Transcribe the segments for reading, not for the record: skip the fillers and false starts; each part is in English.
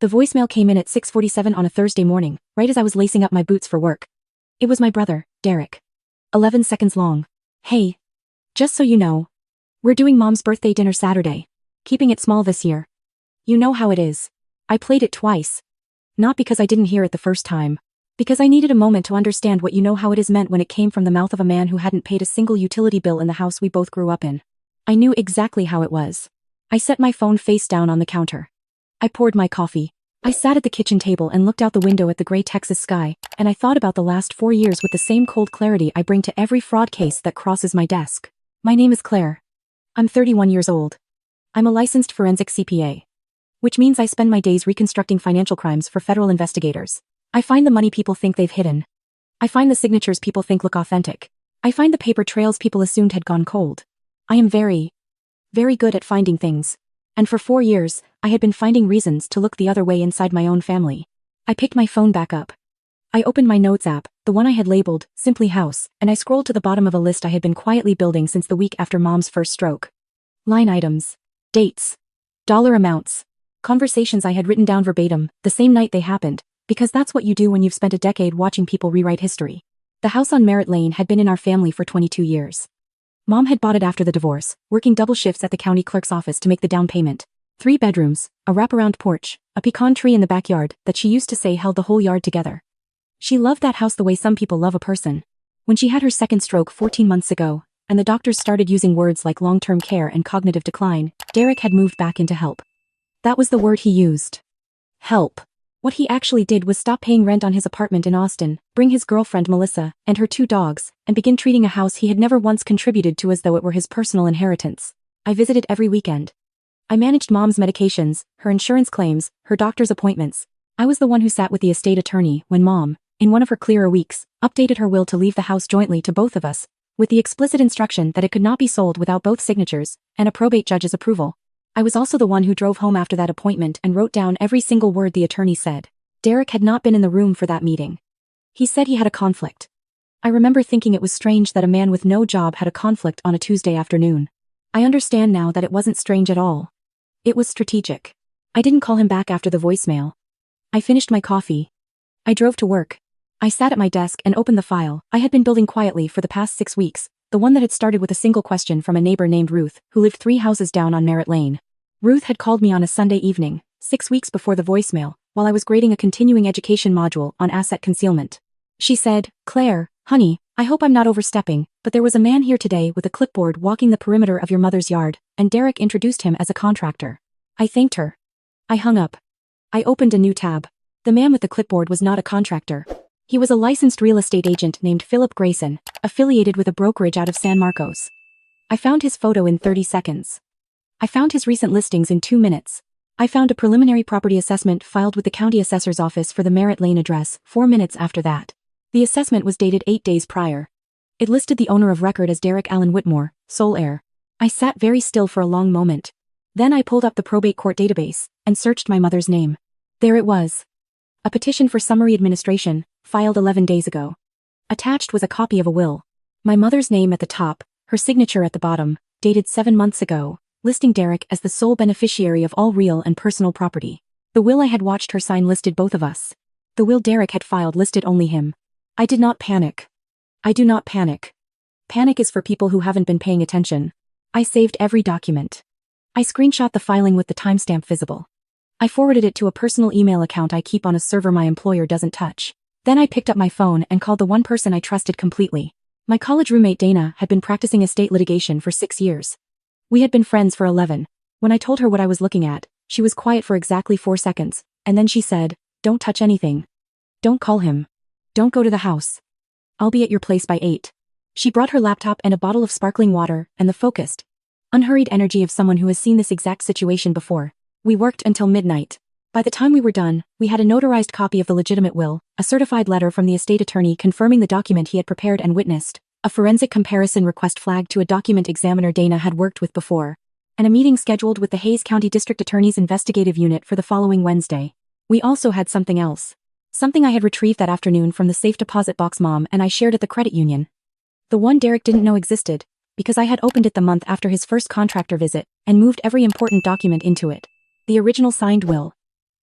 The voicemail came in at 6:47 on a Thursday morning, right as I was lacing up my boots for work. It was my brother, Derek. 11 seconds long. Hey. Just so you know. We're doing Mom's birthday dinner Saturday. Keeping it small this year. You know how it is. I played it twice. Not because I didn't hear it the first time. Because I needed a moment to understand what you know how it is meant when it came from the mouth of a man who hadn't paid a single utility bill in the house we both grew up in. I knew exactly how it was. I set my phone face down on the counter. I poured my coffee. I sat at the kitchen table and looked out the window at the gray Texas sky, and I thought about the last 4 years with the same cold clarity I bring to every fraud case that crosses my desk. My name is Claire. I'm 31 years old. I'm a licensed forensic CPA. Which means I spend my days reconstructing financial crimes for federal investigators. I find the money people think they've hidden. I find the signatures people think look authentic. I find the paper trails people assumed had gone cold. I am very good at finding things. And for 4 years, I had been finding reasons to look the other way inside my own family. I picked my phone back up. I opened my notes app, the one I had labeled, Simply House, and I scrolled to the bottom of a list I had been quietly building since the week after Mom's first stroke. Line items. Dates. Dollar amounts. Conversations I had written down verbatim, the same night they happened, because that's what you do when you've spent a decade watching people rewrite history. The house on Merritt Lane had been in our family for 22 years. Mom had bought it after the divorce, working double shifts at the county clerk's office to make the down payment. 3 bedrooms, a wraparound porch, a pecan tree in the backyard that she used to say held the whole yard together. She loved that house the way some people love a person. When she had her second stroke 14 months ago, and the doctors started using words like long-term care and cognitive decline, Derek had moved back into help. That was the word he used. Help. What he actually did was stop paying rent on his apartment in Austin, bring his girlfriend Melissa, and her 2 dogs, and begin treating a house he had never once contributed to as though it were his personal inheritance. I visited every weekend. I managed Mom's medications, her insurance claims, her doctor's appointments. I was the one who sat with the estate attorney when Mom, in one of her clearer weeks, updated her will to leave the house jointly to both of us, with the explicit instruction that it could not be sold without both signatures, and a probate judge's approval. I was also the one who drove home after that appointment and wrote down every single word the attorney said. Derek had not been in the room for that meeting. He said he had a conflict. I remember thinking it was strange that a man with no job had a conflict on a Tuesday afternoon. I understand now that it wasn't strange at all. It was strategic. I didn't call him back after the voicemail. I finished my coffee. I drove to work. I sat at my desk and opened the file I had been building quietly for the past 6 weeks, the one that had started with a single question from a neighbor named Ruth, who lived 3 houses down on Merritt Lane. Ruth had called me on a Sunday evening, 6 weeks before the voicemail, while I was grading a continuing education module on asset concealment. She said, "Claire, honey, I hope I'm not overstepping, but there was a man here today with a clipboard walking the perimeter of your mother's yard, and Derek introduced him as a contractor." I thanked her. I hung up. I opened a new tab. The man with the clipboard was not a contractor. He was a licensed real estate agent named Philip Grayson, affiliated with a brokerage out of San Marcos. I found his photo in 30 seconds. I found his recent listings in 2 minutes. I found a preliminary property assessment filed with the county assessor's office for the Merritt Lane address 4 minutes after that. The assessment was dated 8 days prior. It listed the owner of record as Derek Allen Whitmore, sole heir. I sat very still for a long moment. Then I pulled up the probate court database and searched my mother's name. There it was. A petition for summary administration, filed 11 days ago. Attached was a copy of a will. My mother's name at the top, her signature at the bottom, dated 7 months ago, listing Derek as the sole beneficiary of all real and personal property. The will I had watched her sign listed both of us. The will Derek had filed listed only him. I did not panic. I do not panic. Panic is for people who haven't been paying attention. I saved every document. I screenshot the filing with the timestamp visible. I forwarded it to a personal email account I keep on a server my employer doesn't touch. Then I picked up my phone and called the one person I trusted completely. My college roommate Dana had been practicing estate litigation for 6 years. We had been friends for 11. When I told her what I was looking at, she was quiet for exactly 4 seconds, and then she said, "Don't touch anything. Don't call him. Don't go to the house. I'll be at your place by 8. She brought her laptop and a bottle of sparkling water and the focused, unhurried energy of someone who has seen this exact situation before. We worked until midnight. By the time we were done, we had a notarized copy of the legitimate will, a certified letter from the estate attorney confirming the document he had prepared and witnessed, a forensic comparison request flagged to a document examiner Dana had worked with before, and a meeting scheduled with the Hays County District Attorney's investigative unit for the following Wednesday. We also had something else. Something I had retrieved that afternoon from the safe deposit box Mom and I shared at the credit union. The one Derek didn't know existed, because I had opened it the month after his first contractor visit and moved every important document into it. The original signed will.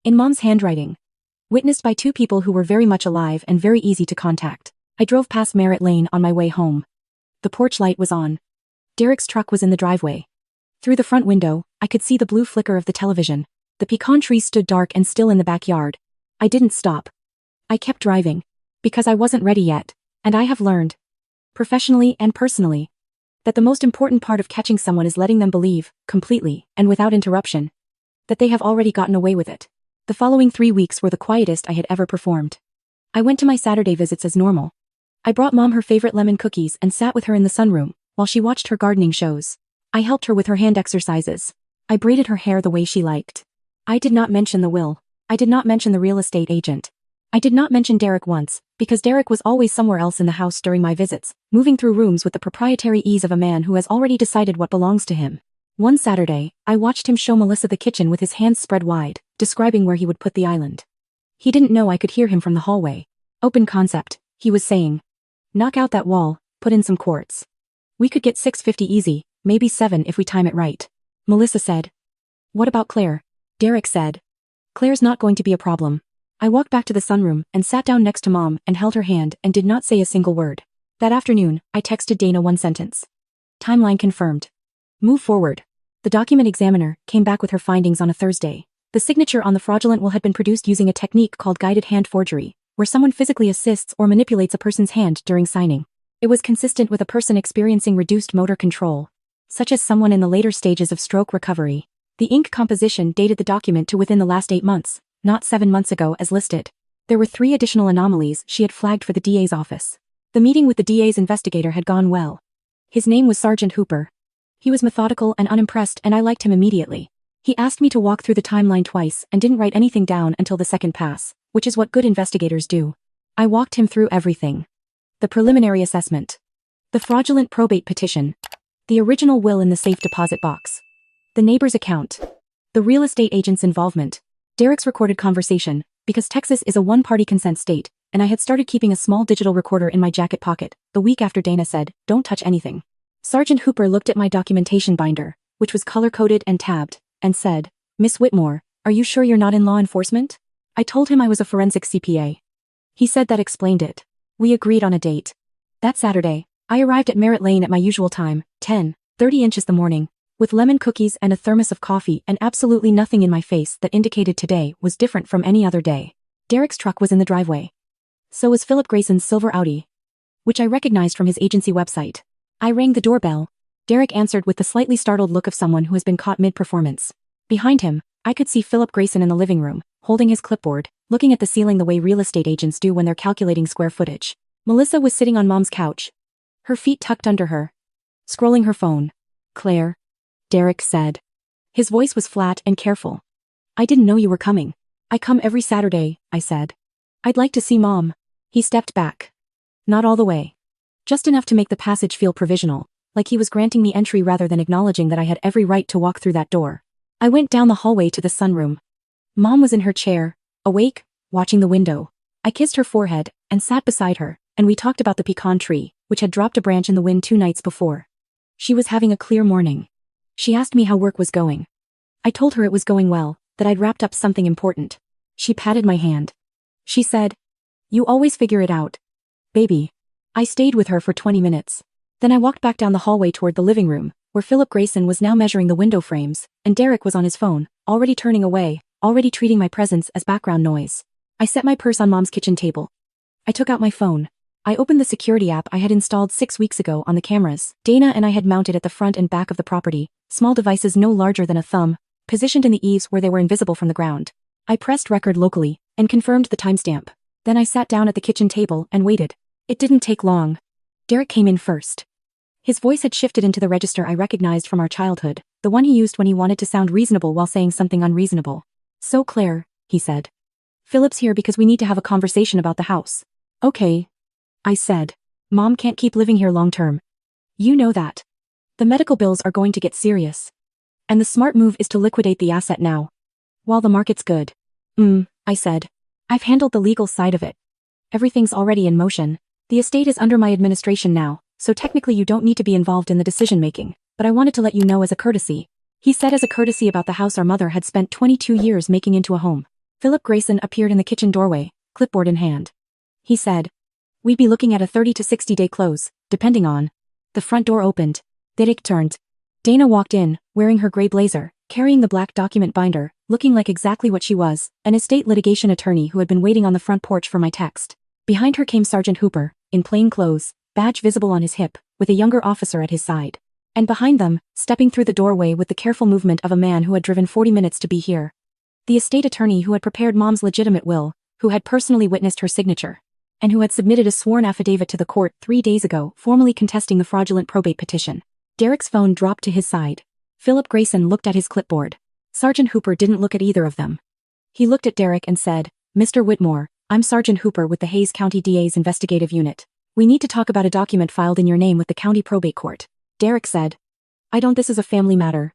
In Mom's handwriting. Witnessed by two people who were very much alive and very easy to contact. I drove past Merritt Lane on my way home. The porch light was on. Derek's truck was in the driveway. Through the front window, I could see the blue flicker of the television. The pecan trees stood dark and still in the backyard. I didn't stop. I kept driving. Because I wasn't ready yet, and I have learned, professionally and personally, that the most important part of catching someone is letting them believe, completely, and without interruption, that they have already gotten away with it. The following 3 weeks were the quietest I had ever performed. I went to my Saturday visits as normal. I brought Mom her favorite lemon cookies and sat with her in the sunroom, while she watched her gardening shows. I helped her with her hand exercises. I braided her hair the way she liked. I did not mention the will. I did not mention the real estate agent. I did not mention Derek once, because Derek was always somewhere else in the house during my visits, moving through rooms with the proprietary ease of a man who has already decided what belongs to him. One Saturday, I watched him show Melissa the kitchen with his hands spread wide, describing where he would put the island. He didn't know I could hear him from the hallway. Open concept, he was saying. Knock out that wall, put in some quartz. We could get 650 easy, maybe 7 if we time it right. Melissa said. What about Claire? Derek said. Claire's not going to be a problem. I walked back to the sunroom and sat down next to Mom and held her hand and did not say a single word. That afternoon, I texted Dana one sentence. Timeline confirmed. Move forward. The document examiner came back with her findings on a Thursday. The signature on the fraudulent will had been produced using a technique called guided hand forgery, where someone physically assists or manipulates a person's hand during signing. It was consistent with a person experiencing reduced motor control, such as someone in the later stages of stroke recovery. The ink composition dated the document to within the last 8 months, not 7 months ago as listed. There were 3 additional anomalies she had flagged for the DA's office. The meeting with the DA's investigator had gone well. His name was Sergeant Hooper. He was methodical and unimpressed, and I liked him immediately. He asked me to walk through the timeline twice and didn't write anything down until the second pass, which is what good investigators do. I walked him through everything. The preliminary assessment. The fraudulent probate petition. The original will in the safe deposit box. The neighbor's account. The real estate agent's involvement. Derek's recorded conversation, because Texas is a one-party consent state, and I had started keeping a small digital recorder in my jacket pocket, the week after Dana said, "Don't touch anything." Sergeant Hooper looked at my documentation binder, which was color-coded and tabbed, and said, "Miss Whitmore, are you sure you're not in law enforcement?" I told him I was a forensic CPA. He said that explained it. We agreed on a date. That Saturday, I arrived at Merritt Lane at my usual time, 10:30 inches the morning, with lemon cookies and a thermos of coffee and absolutely nothing in my face that indicated today was different from any other day. Derek's truck was in the driveway. So was Philip Grayson's silver Audi, which I recognized from his agency website. I rang the doorbell. Derek answered with the slightly startled look of someone who has been caught mid-performance. Behind him, I could see Philip Grayson in the living room, holding his clipboard, looking at the ceiling the way real estate agents do when they're calculating square footage. Melissa was sitting on Mom's couch, her feet tucked under her, scrolling her phone. "Claire," Derek said. His voice was flat and careful. "I didn't know you were coming." "I come every Saturday," I said. "I'd like to see Mom." He stepped back. Not all the way. Just enough to make the passage feel provisional, like he was granting me entry rather than acknowledging that I had every right to walk through that door. I went down the hallway to the sunroom. Mom was in her chair, awake, watching the window. I kissed her forehead and sat beside her, and we talked about the pecan tree, which had dropped a branch in the wind 2 nights before. She was having a clear morning. She asked me how work was going. I told her it was going well, that I'd wrapped up something important. She patted my hand. She said, "You always figure it out, baby." I stayed with her for 20 minutes. Then I walked back down the hallway toward the living room, where Philip Grayson was now measuring the window frames, and Derek was on his phone, already turning away, already treating my presence as background noise. I set my purse on Mom's kitchen table. I took out my phone. I opened the security app I had installed 6 weeks ago on the cameras Dana and I had mounted at the front and back of the property, small devices no larger than a thumb, positioned in the eaves where they were invisible from the ground. I pressed record locally, and confirmed the timestamp. Then I sat down at the kitchen table and waited. It didn't take long. Derek came in first. His voice had shifted into the register I recognized from our childhood, the one he used when he wanted to sound reasonable while saying something unreasonable. "So Claire," he said. "Philip's here because we need to have a conversation about the house." "Okay," I said. "Mom can't keep living here long term. You know that. The medical bills are going to get serious. And the smart move is to liquidate the asset now, while the market's good." I said. "I've handled the legal side of it. Everything's already in motion. The estate is under my administration now, so technically you don't need to be involved in the decision-making, but I wanted to let you know as a courtesy." He said as a courtesy about the house our mother had spent 22 years making into a home. Philip Grayson appeared in the kitchen doorway, clipboard in hand. He said, "We'd be looking at a 30 to 60-day close, depending on." The front door opened. Derek turned. Dana walked in, wearing her gray blazer, carrying the black document binder, looking like exactly what she was, an estate litigation attorney who had been waiting on the front porch for my text. Behind her came Sergeant Hooper, in plain clothes, badge visible on his hip, with a younger officer at his side. And behind them, stepping through the doorway with the careful movement of a man who had driven 40 minutes to be here. The estate attorney who had prepared Mom's legitimate will, who had personally witnessed her signature, and who had submitted a sworn affidavit to the court 3 days ago, formally contesting the fraudulent probate petition. Derek's phone dropped to his side. Philip Grayson looked at his clipboard. Sergeant Hooper didn't look at either of them. He looked at Derek and said, "Mr. Whitmore, I'm Sergeant Hooper with the Hayes County DA's investigative unit. We need to talk about a document filed in your name with the county probate court." Derek said, "I don't. This is a family matter.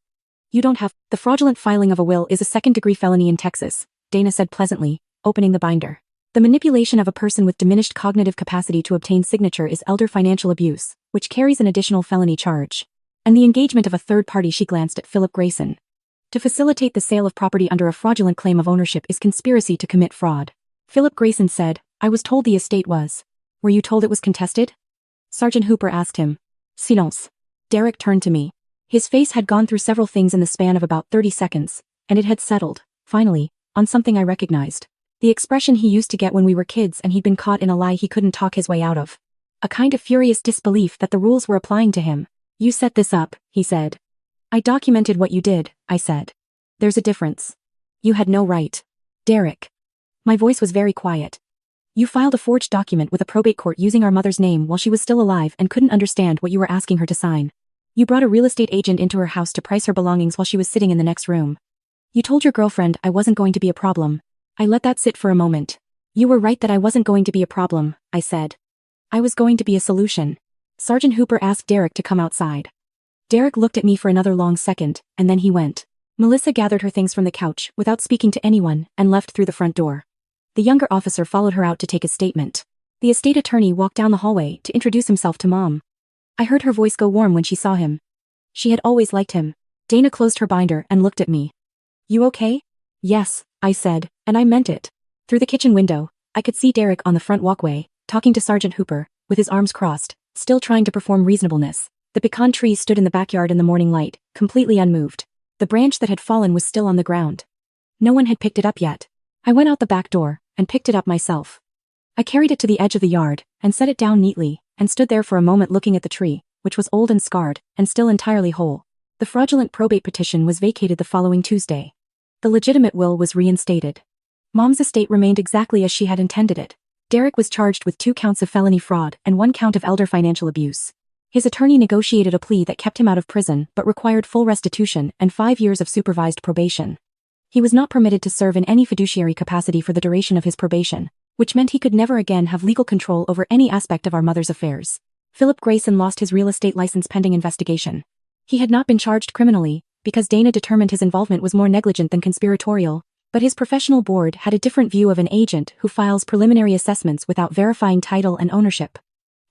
You don't have. The fraudulent filing of a will is a second-degree felony in Texas," Dana said pleasantly, opening the binder. "The manipulation of a person with diminished cognitive capacity to obtain signature is elder financial abuse, which carries an additional felony charge. And the engagement of a third party." She glanced at Philip Grayson. "To facilitate the sale of property under a fraudulent claim of ownership is conspiracy to commit fraud." Philip Grayson said, "I was told the estate was." "Were you told it was contested?" Sergeant Hooper asked him. "Silence." Derek turned to me. His face had gone through several things in the span of about 30 seconds, and it had settled, finally, on something I recognized. The expression he used to get when we were kids and he'd been caught in a lie he couldn't talk his way out of. A kind of furious disbelief that the rules were applying to him. "You set this up," he said. "I documented what you did," I said. "There's a difference. You had no right." "Derek." My voice was very quiet. "You filed a forged document with a probate court using our mother's name while she was still alive and couldn't understand what you were asking her to sign. You brought a real estate agent into her house to price her belongings while she was sitting in the next room. You told your girlfriend I wasn't going to be a problem." I let that sit for a moment. "You were right that I wasn't going to be a problem," I said. "I was going to be a solution." Sergeant Hooper asked Derek to come outside. Derek looked at me for another long second, and then he went. Melissa gathered her things from the couch without speaking to anyone and left through the front door. The younger officer followed her out to take a statement. The estate attorney walked down the hallway to introduce himself to Mom. I heard her voice go warm when she saw him. She had always liked him. Dana closed her binder and looked at me. "You okay?" "Yes," I said, and I meant it. Through the kitchen window, I could see Derek on the front walkway, talking to Sergeant Hooper, with his arms crossed, still trying to perform reasonableness. The pecan tree stood in the backyard in the morning light, completely unmoved. The branch that had fallen was still on the ground. No one had picked it up yet. I went out the back door, and picked it up myself. I carried it to the edge of the yard, and set it down neatly, and stood there for a moment looking at the tree, which was old and scarred, and still entirely whole. The fraudulent probate petition was vacated the following Tuesday. The legitimate will was reinstated. Mom's estate remained exactly as she had intended it. Derek was charged with 2 counts of felony fraud and 1 count of elder financial abuse. His attorney negotiated a plea that kept him out of prison but required full restitution and 5 years of supervised probation. He was not permitted to serve in any fiduciary capacity for the duration of his probation, which meant he could never again have legal control over any aspect of our mother's affairs. Philip Grayson lost his real estate license pending investigation. He had not been charged criminally, because Dana determined his involvement was more negligent than conspiratorial, but his professional board had a different view of an agent who files preliminary assessments without verifying title and ownership.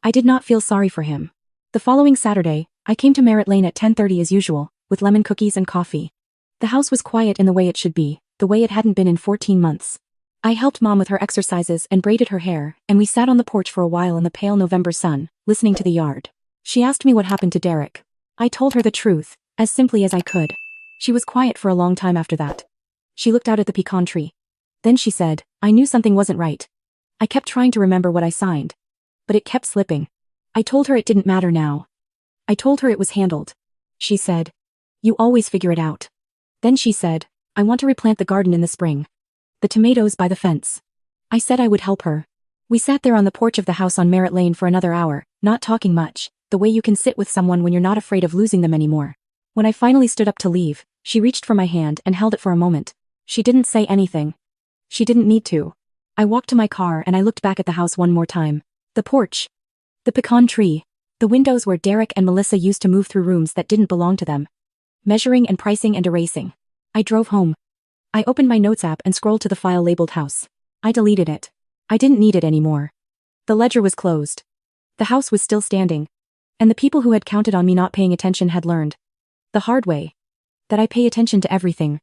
I did not feel sorry for him. The following Saturday, I came to Merritt Lane at 10:30 as usual, with lemon cookies and coffee. The house was quiet in the way it should be, the way it hadn't been in 14 months. I helped Mom with her exercises and braided her hair, and we sat on the porch for a while in the pale November sun, listening to the yard. She asked me what happened to Derek. I told her the truth, as simply as I could. She was quiet for a long time after that. She looked out at the pecan tree. Then she said, "I knew something wasn't right. I kept trying to remember what I signed. But it kept slipping." I told her it didn't matter now. I told her it was handled. She said, "You always figure it out." Then she said, "I want to replant the garden in the spring. The tomatoes by the fence." I said I would help her. We sat there on the porch of the house on Merritt Lane for another hour, not talking much, the way you can sit with someone when you're not afraid of losing them anymore. When I finally stood up to leave, she reached for my hand and held it for a moment. She didn't say anything. She didn't need to. I walked to my car and I looked back at the house one more time. The porch. The pecan tree. The windows where Derek and Melissa used to move through rooms that didn't belong to them. Measuring and pricing and erasing. I drove home. I opened my notes app and scrolled to the file labeled house. I deleted it. I didn't need it anymore. The ledger was closed. The house was still standing. And the people who had counted on me not paying attention had learned. The hard way. That I pay attention to everything.